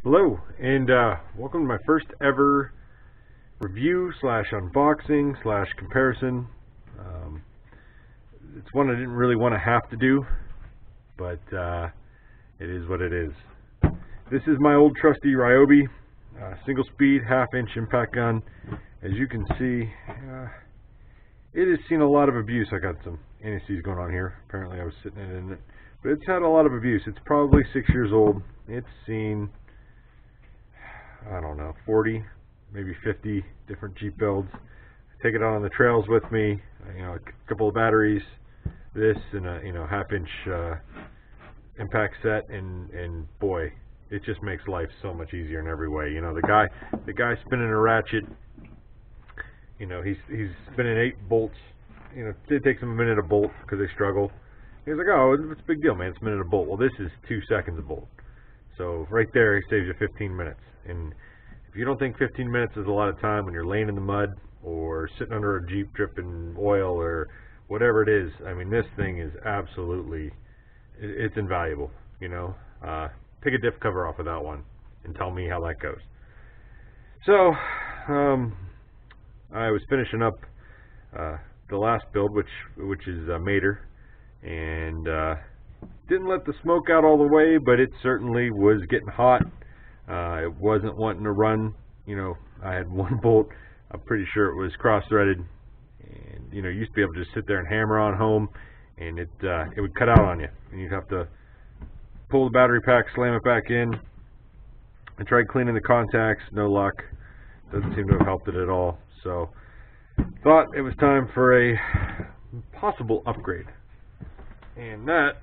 Hello, and welcome to my first ever review slash unboxing slash comparison. It's one I didn't really want to have to do, but it is what it is. This is my old trusty Ryobi single speed half-inch impact gun. As you can see, it has seen a lot of abuse. I got some anti-seize going on here. Apparently I was sitting in it, but it's had a lot of abuse. It's probably 6 years old. It's seen, I don't know, 40, maybe 50 different Jeep builds. I take it out on the trails with me, a couple of batteries, this, and a half-inch impact set, and boy, it just makes life so much easier in every way. The guy spinning a ratchet, he's spinning 8 bolts. It takes him a minute a bolt because they struggle. He's like, oh, it's a big deal, man. It's a minute a bolt. Well, this is 2 seconds a bolt. So right there, he saves you 15 minutes. And if you don't think 15 minutes is a lot of time when you're laying in the mud or sitting under a Jeep dripping oil or whatever it is, I mean, this thing is absolutely, it's invaluable. Take a diff cover off of that one and tell me how that goes. So, I was finishing up the last build, which is Mater, and didn't let the smoke out all the way, but it certainly was getting hot. It wasn't wanting to run. I had one bolt. I'm pretty sure it was cross-threaded, and you used to be able to just sit there and hammer on home, and it would cut out on you, and you'd have to pull the battery pack, slam it back in. I tried cleaning the contacts, no luck. Doesn't seem to have helped it at all. So thought it was time for a possible upgrade, and that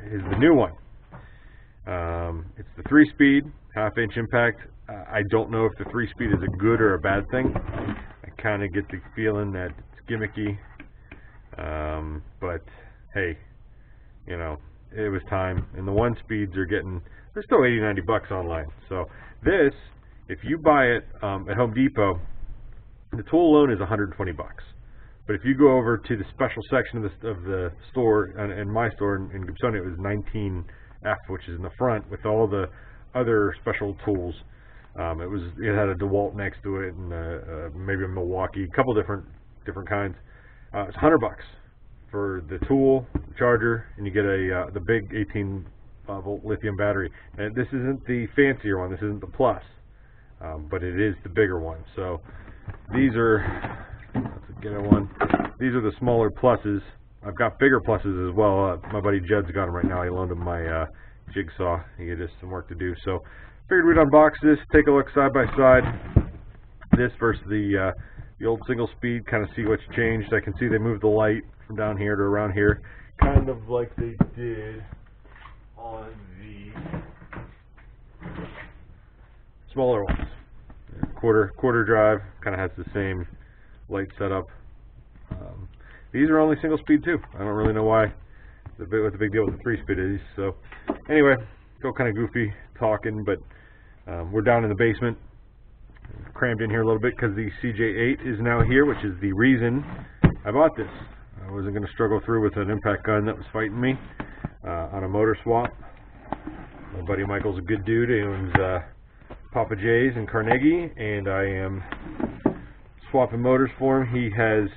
is the new one. It's the 3-speed half-inch impact. I don't know if the 3-speed is a good or a bad thing. I kind of get the feeling that it's gimmicky, but hey, it was time. And the 1-speeds are they're still $80-90 online. So this, if you buy it at Home Depot, the tool alone is $120. But if you go over to the special section of the store, in my store in Gibsonia, it was 19F, which is in the front with all the other special tools. It had a DeWalt next to it, and maybe a Milwaukee, a couple different kinds. It's $100 for the tool, the charger, and you get the big 18-volt lithium battery. And this isn't the fancier one. This isn't the Plus, but it is the bigger one. So these are. Let's get one. These are the smaller Pluses. I've got bigger Pluses as well. My buddy Jed's got them right now. He loaned him my jigsaw. He had just some work to do. So figured we'd unbox this, take a look side by side. This versus the old single speed, kind of see what's changed. I can see they moved the light from down here to around here, kind of like they did on the smaller ones. Quarter drive kind of has the same light setup. These are only single speed too. I don't really know why. What the big deal with the 3-speed is. So anyway, feel kind of goofy talking, but we're down in the basement, crammed in here a little bit because the CJ8 is now here, which is the reason I bought this. I wasn't going to struggle through with an impact gun that was fighting me on a motor swap. My buddy Michael's a good dude. He owns Papa J's in Carnegie, and I am swapping motors for him. He has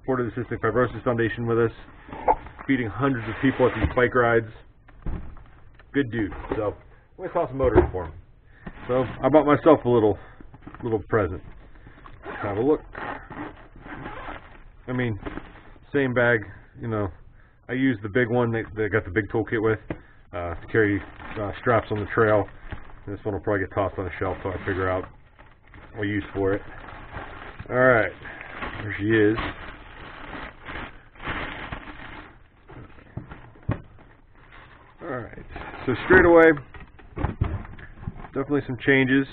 supported the Cystic Fibrosis Foundation with us, feeding hundreds of people at these bike rides. Good dude. So I'm going to toss some motors for him. So I bought myself a little present. Let's have a look. I mean, same bag. I use the big one they got the big toolkit with to carry straps on the trail. This one will probably get tossed on a shelf till I figure out what use for it. Alright, there she is. Alright, so straight away, definitely some changes.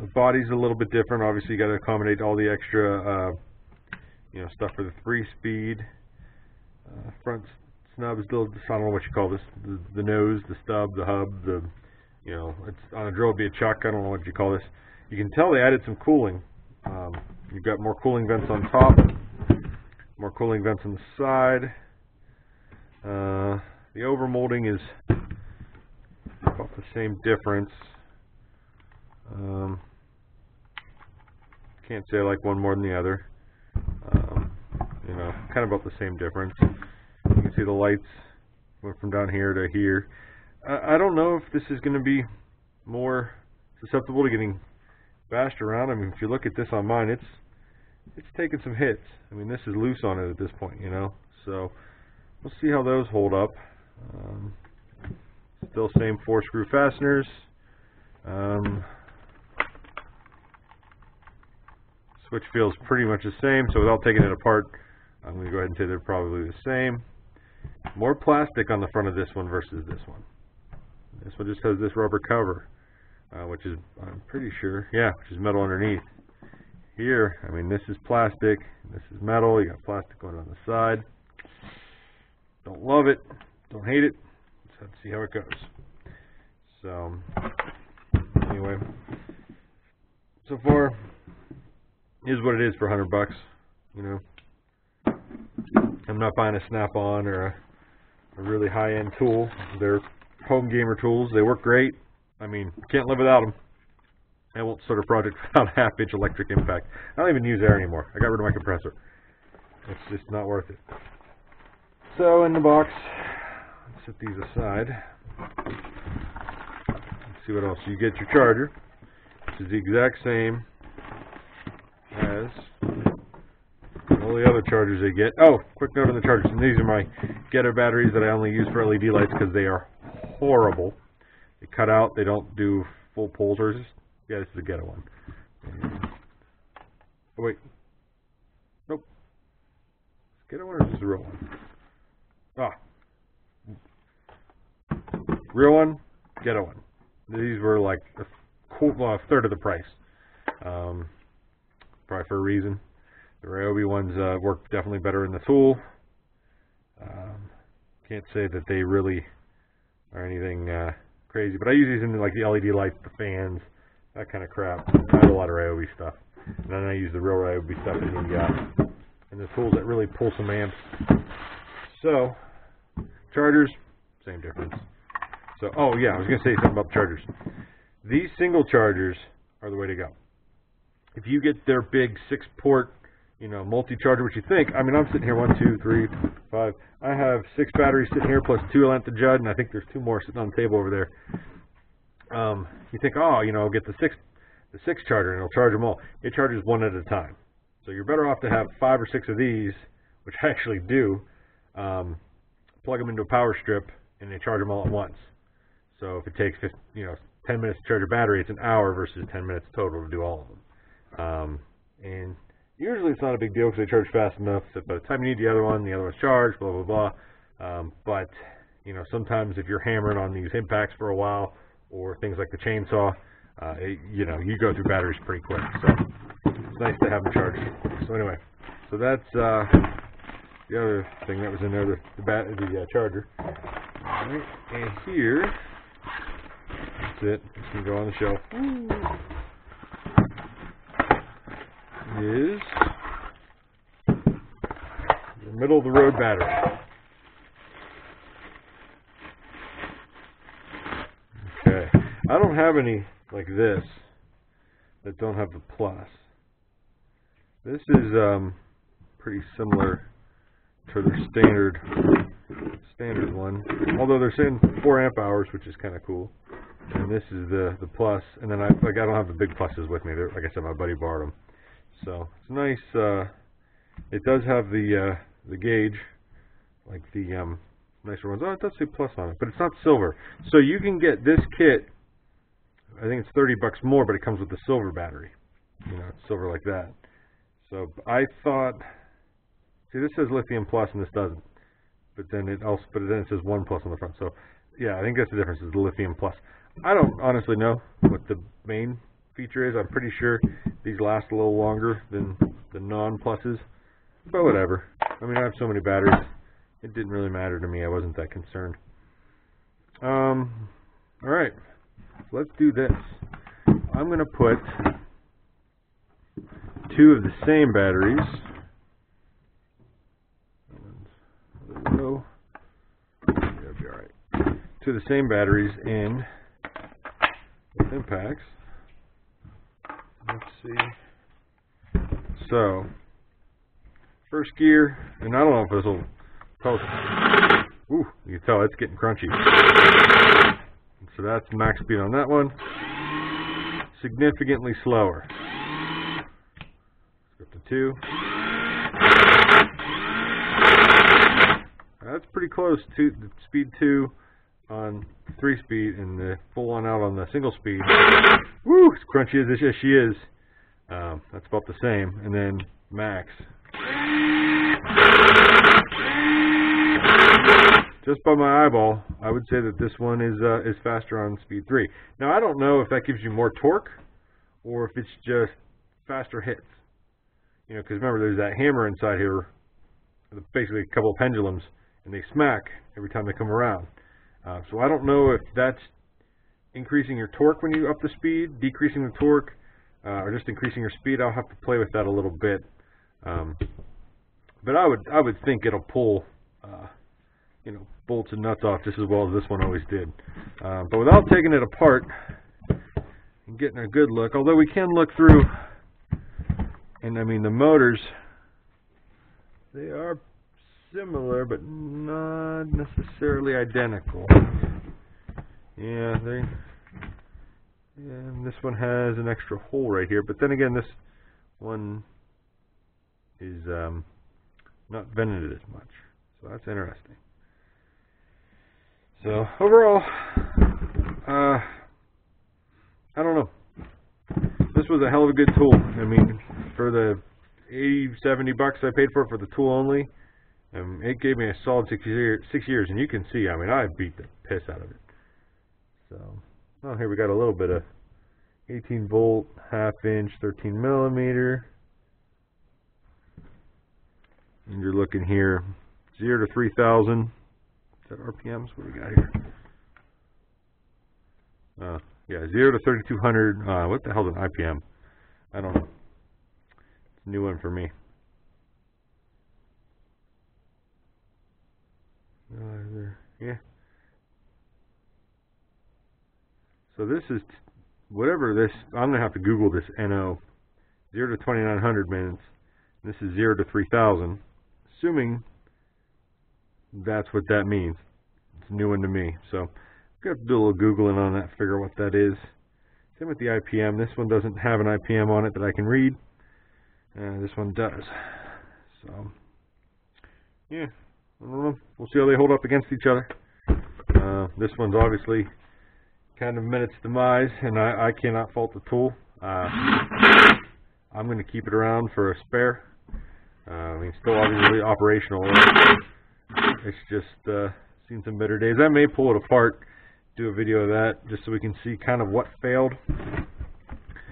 The body's a little bit different. Obviously, you got to accommodate all the extra, stuff for the 3-speed. Front snub is still, I don't know what you call this. The nose, the stub, the hub, it's on a drill, it'd be a chuck. I don't know what you call this. You can tell they added some cooling. You've got more cooling vents on top, more cooling vents on the side. The overmolding is about the same difference. Can't say I like one more than the other. You know, kind of about the same difference. You can see the lights went from down here to here. I don't know if this is going to be more susceptible to getting bashed around. I mean, if you look at this on mine, it's taking some hits. I mean, this is loose on it at this point, you know. So we'll see how those hold up. Still same 4-screw fasteners. Switch feels pretty much the same, so without taking it apart, I'm going to go ahead and say they're probably the same. More plastic on the front of this one versus this one. This one just has this rubber cover, which is, I'm pretty sure, yeah, which is metal underneath. Here, I mean, this is plastic, this is metal, you got plastic going on the side. Don't love it, don't hate it, let's have to see how it goes. So, anyway, so far, here's what it is for $100, you know. I'm not buying a Snap-on or a really high-end tool. They're home gamer tools, they work great. I mean, can't live without them. I won't start a project without a half-inch electric impact. I don't even use air anymore. I got rid of my compressor. It's just not worth it. So in the box, let's set these aside. Let's see what else. You get your charger, which is the exact same as all the other chargers they get. Oh, quick note on the chargers. And these are my Ghetto batteries that I only use for LED lights because they are horrible. They cut out. They don't do full poles. Yeah, this is a Ghetto one. Oh, wait. Nope. Ghetto one or is this the real one? Real one, Ghetto one. These were like a third of the price. Probably for a reason. The Ryobi ones work definitely better in the tool. Can't say that they really are anything crazy, but I use these in like the LED lights, the fans, that kind of crap. I have a lot of Ryobi stuff, and then I use the real Ryobi stuff in the tools that really pull some amps. So chargers, same difference. So, oh yeah, I was going to say something about the chargers. These single chargers are the way to go. If you get their big 6-port, you know, multi-charger, which you think, I mean, I'm sitting here 1, 2, 3, 5. I have 6 batteries sitting here plus 2 length of Judd, and I think there's 2 more sitting on the table over there. You think, oh, you know, I'll get the 6 charger and it'll charge them all. It charges one at a time. So you're better off to have 5 or 6 of these, which I actually do, plug them into a power strip, and they charge them all at once. So if it takes 10 minutes to charge a battery, it's an hour versus 10 minutes total to do all of them. And usually it's not a big deal because they charge fast enough that by the time you need the other one's charged, blah, blah, blah. But, you know, sometimes if you're hammering on these impacts for a while or things like the chainsaw, you know, you go through batteries pretty quick. So it's nice to have them charged. So anyway, so that's the other thing that was in there, the charger. All right, and here, that's it. It's going to go on the shelf. Is the middle of the road battery. Okay, I don't have any like this that don't have the plus. This is pretty similar to their standard one, although they're saying 4 amp hours, which is kind of cool. And this is the plus, and then I don't have the big pluses with me. Like I said, my buddy borrowed them. So it's nice. It does have the gauge, like the nicer ones. Oh, it does say plus on it, but it's not silver. So you can get this kit. I think it's $30 more, but it comes with the silver battery. You know, it's silver like that. So I thought, see, this says lithium plus, and this doesn't. But then it says 1 plus on the front. So yeah, I think that's the difference. Is the lithium plus. I don't honestly know what the main feature is. I'm pretty sure these last a little longer than the non-pluses, but whatever. I mean, I have so many batteries, it didn't really matter to me. I wasn't that concerned. Alright, so let's do this. I'm going to put 2 of the same batteries. There we go. That'll be alright. 2 of the same batteries in both impacts. Let's see. So, first gear, and I don't know if this will tell us. Ooh, you can tell it's getting crunchy. So that's max speed on that one. Significantly slower. Let's go to 2. That's pretty close to the speed 2 on 3-speed and the full on out on the single speed. Woo! As crunchy as she is. That's about the same. And then max. Just by my eyeball, I would say that this one is faster on speed 3. Now I don't know if that gives you more torque or if it's just faster hits. You know, because remember there's that hammer inside here, basically a couple of pendulums, and they smack every time they come around. So I don't know if that's increasing your torque when you up the speed, decreasing the torque, or just increasing your speed. I'll have to play with that a little bit. But I would think it'll pull, you know, bolts and nuts off just as well as this one always did. But without taking it apart and getting a good look, although we can look through, and I mean the motors, they are similar but not necessarily identical. Yeah, and this one has an extra hole right here, but then again this one is not vented as much, so that's interesting. So overall, I don't know. This was a hell of a good tool. I mean, for the 80-70 bucks I paid for it for the tool only, it gave me a solid 6 years, and you can see, I mean, I beat the piss out of it. So, oh, here we got a little bit of 18 volt, half-inch, 13 millimeter. And you're looking here, 0 to 3,000. Is that RPMs? What do we got here? Yeah, 0 to 3,200. What the hell is an IPM? I don't know. It's a new one for me. Yeah. So this is whatever this. I'm gonna have to Google this NO. 0 to 2,900 minutes. This is 0 to 3,000. Assuming that's what that means. It's a new one to me. So I'm gonna have to do a little Googling on that, figure out what that is. Same with the IPM. This one doesn't have an IPM on it that I can read. This one does. So yeah. I don't know. We'll see how they hold up against each other. This one's obviously kind of met its demise, and I cannot fault the tool. I'm going to keep it around for a spare. I mean, still obviously operational. It's just seen some better days. I may pull it apart, do a video of that, just so we can see kind of what failed,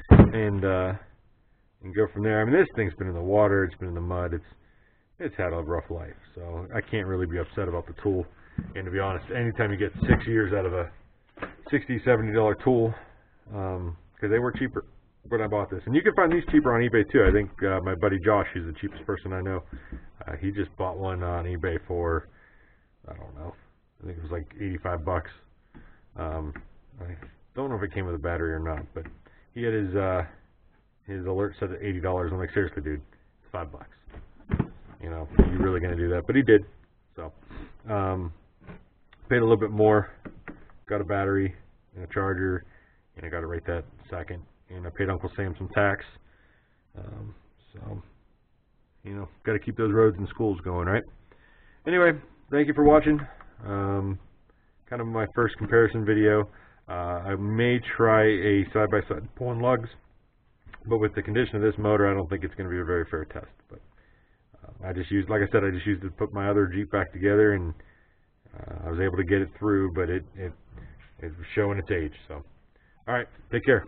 and go from there. I mean, this thing's been in the water, it's been in the mud, it's had a rough life, so I can't really be upset about the tool. And to be honest, anytime you get 6 years out of a $60, $70 tool, because they were cheaper when I bought this. And you can find these cheaper on eBay too. I think my buddy Josh, he's the cheapest person I know. He just bought one on eBay for, I don't know, I think it was like 85 bucks. I don't know if it came with a battery or not, but he had his alert set at $80. I'm like, seriously, dude, it's $5. You know, are you really going to do that? But he did. So, paid a little bit more, got a battery and a charger, and I got it right that second. And I paid Uncle Sam some tax. So, you know, got to keep those roads and schools going, right? Anyway, thank you for watching. Kind of my first comparison video. I may try a side-by-side pulling lugs, but with the condition of this motor, I don't think it's going to be a very fair test. But I just used, like I said, I just used it to put my other Jeep back together, and I was able to get it through, but it was showing its age. So, all right, take care.